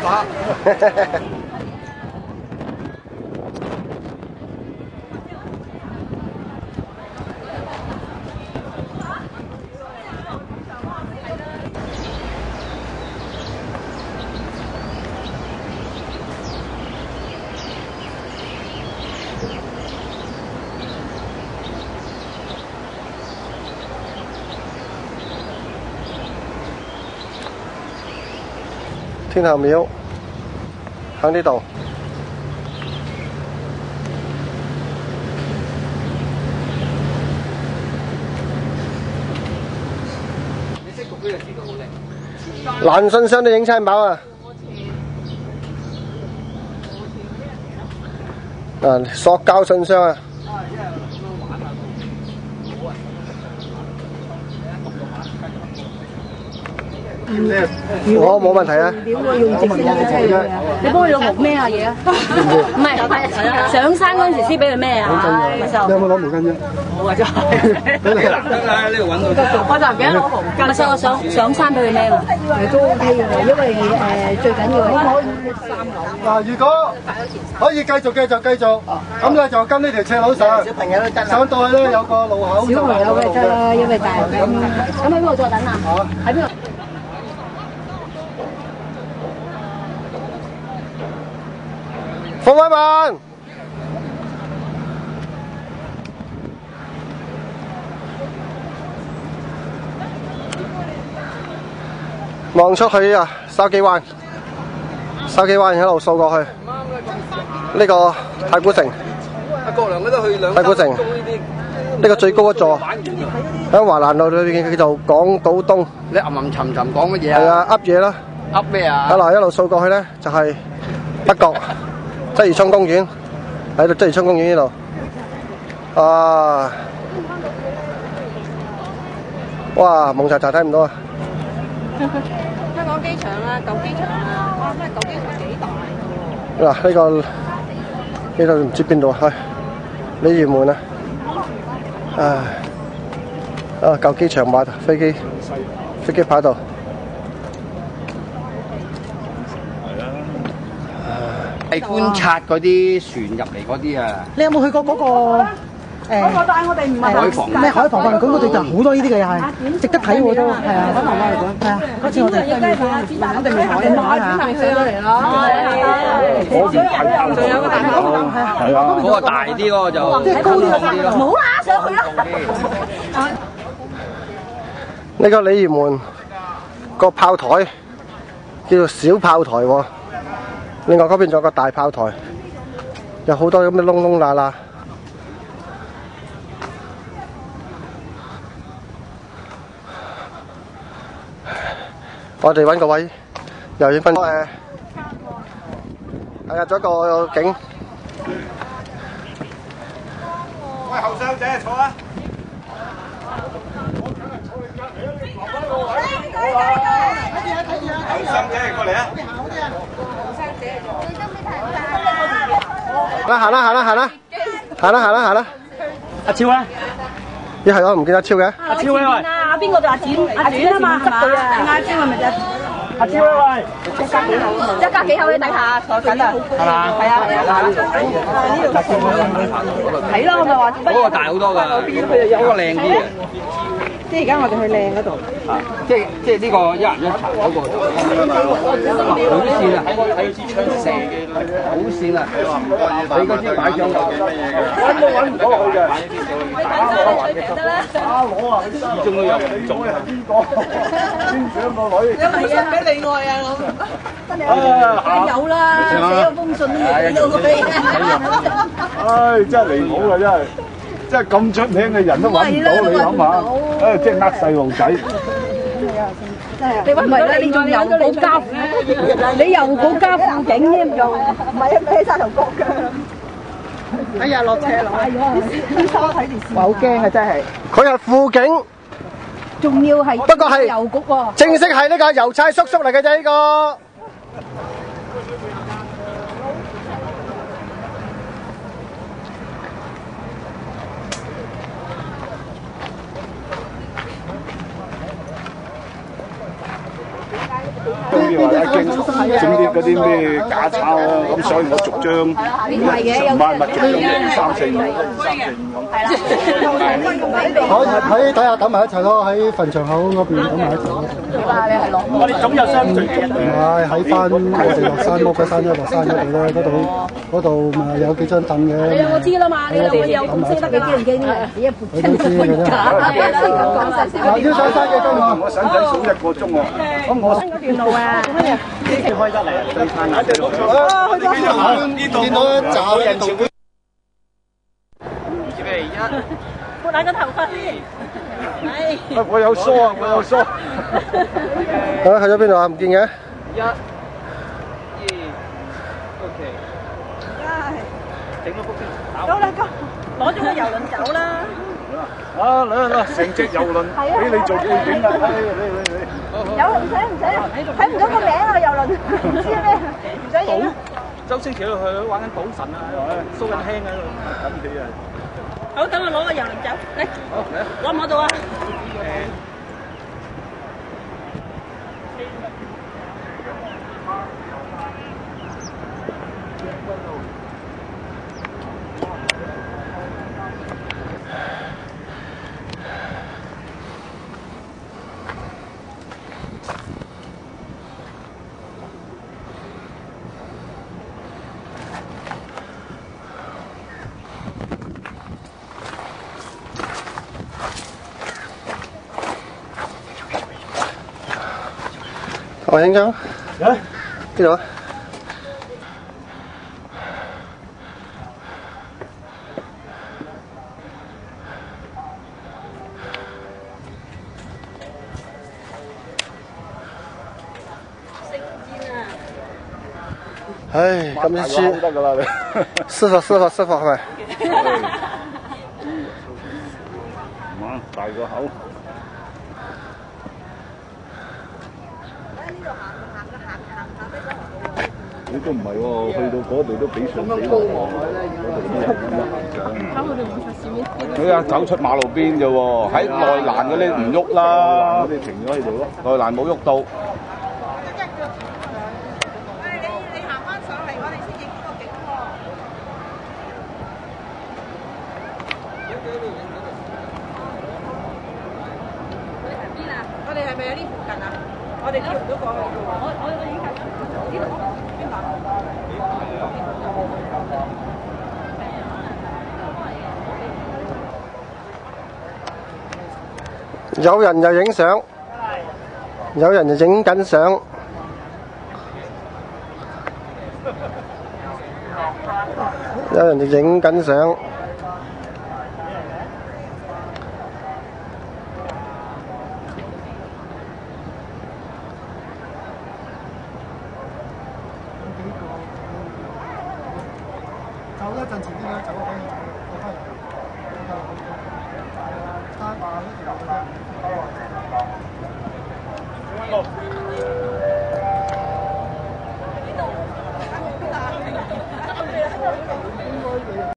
把。天后廟喺呢度。你識讀呢就知道好靚。爛信箱都影親飽啊！塑膠信箱啊！我冇問題啊。料我用直先嘅車嘅，你幫佢用咩下嘢啊？唔係上山嗰陣時先俾佢咩啊？你有冇攞毛巾啫？冇啊，真係。得啦，呢度揾到。我就唔記得攞毛巾。所以我上山俾佢咩啊？都 OK 嘅，因為最緊要係可以3樓。嗱，如果可以繼續，咁咧就跟呢條斜路上。小朋友都得。上到去咧有個路口。小朋友嘅得啦，因為大人咁喺邊度再等啊？喺邊度？放開慢，望出去啊！筲箕灣一路掃過去，呢個太古城。阿國良嗰度去兩太古城，呢個最高一座，喺華蘭路裏邊叫做港島東。你沉講乜嘢啊？係啊，噏嘢啦。噏咩啊？一路掃過去咧，就係北角鰂魚涌公園，喺度鰂魚涌公園呢度。啊！哇，蒙查查睇唔到啊！香港機場啊，舊機場啊，哇！咩舊機場幾大喎？嗱，呢度唔知邊度啊？鯉魚門啊！舊機場碼頭飛機牌度。係觀察嗰啲船入嚟嗰啲啊！你有冇去過嗰個但係我哋唔係海防咩海防博物館嗰度就好多呢啲嘅又係值得睇喎都係啊！海防博物館係啊！嗰次我哋未海啊，上咗嚟啦！嗰邊大炮仲有個大炮係啊！嗰個大啲嗰個就即係高啲唔好啦，上去啦！呢個鯉魚門個炮台叫做小炮台喎。另外嗰邊仲有個大炮台，有好多咁嘅窿窿罅罅。我哋揾個位又影翻係啊，咗個景。喂，後生仔坐啊！後生仔過嚟啊！行啦！阿超咧？咦係我唔見阿超嘅。阿超咧喂！阿邊個就阿展啊嘛，係嘛？阿展係咪就？阿超咧喂！一家幾口你睇下，坐緊啊！係嘛？係啊！睇咯，我咪話。嗰個大好多㗎，嗰個靚啲嘅。即係而家我哋去靚嗰度。即係呢個一人一層嗰個，好線啊！睇支槍射嘅，好線啊！你嗰支擺槍有幾乜嘢㗎？揾唔到落去嘅。你等陣你取名得啦。始終都有人做嘅。先上個女。有冇信俾你愛啊？我有啦，寫咗封信都未到佢。唉，真係離譜啊！真係咁出名嘅人都揾唔到，你諗下，即係呃細路仔。你揾唔係啦，你仲有保家父，你又保家父警添，又唔係俾晒頭角㗎。哎呀，落車落！啲沙睇電視，好驚啊！真係。佢係輔警，仲要係不過係郵局喎。正式係呢個郵差叔叔嚟嘅啫，呢個。點解？中意話一經整啲嗰啲咩假鈔啊，咁所以我逐張10萬咪逐張3、4、5喺底下等埋一齊咯，喺墳場口嗰邊等埋一齊咯。我哋總有相聚嘅。係喺翻我哋落山摩山一落山嗰度咧，嗰度咪有幾張凳嘅。我知啦嘛，你兩個有共識得㗎，記唔記得？你都知嘅啫。要上山嘅今日，我使唔使數1個鐘喎？咁我嗰段路啊，做乜嘢？開得嚟啊！最燦爛嘅路。見到一紮人潮。預備1。撥下個頭髮先。我有梳啊，我有梳。去咗邊度啊？唔見嘅。1、2 ，OK。整個幅先。走啦，哥，攞咗個遊輪走啦。嚟，成隻遊輪俾你做背景啦！有唔使，睇唔到個名啊！遊輪唔知咩，唔使影。周星馳喺度玩緊賭神啊，蘇緊興喺度等佢啊！好，等我攞個遊輪走，嚟。好嚟啊！攞唔攞到啊？我影張。邊度啊？唉，咁啲豬得㗎啦你。師傅係咪？大個口。你都唔係喎，去到嗰度都俾上死喎。佢啊，走出馬路邊啫喎，喺內欄嗰啲唔喐啦，嗰啲停咗喺度咯，內欄冇喐到。你行翻上嚟，我哋先影呢個景喎。我哋係咪喺呢附近啊？我哋跳唔到過去嘅喎。我已經呢度邊度？有人就影相，有人就影緊相。有人就影緊相。走一陣前啲啦，走可以走，翻嚟。單馬呢條路啫。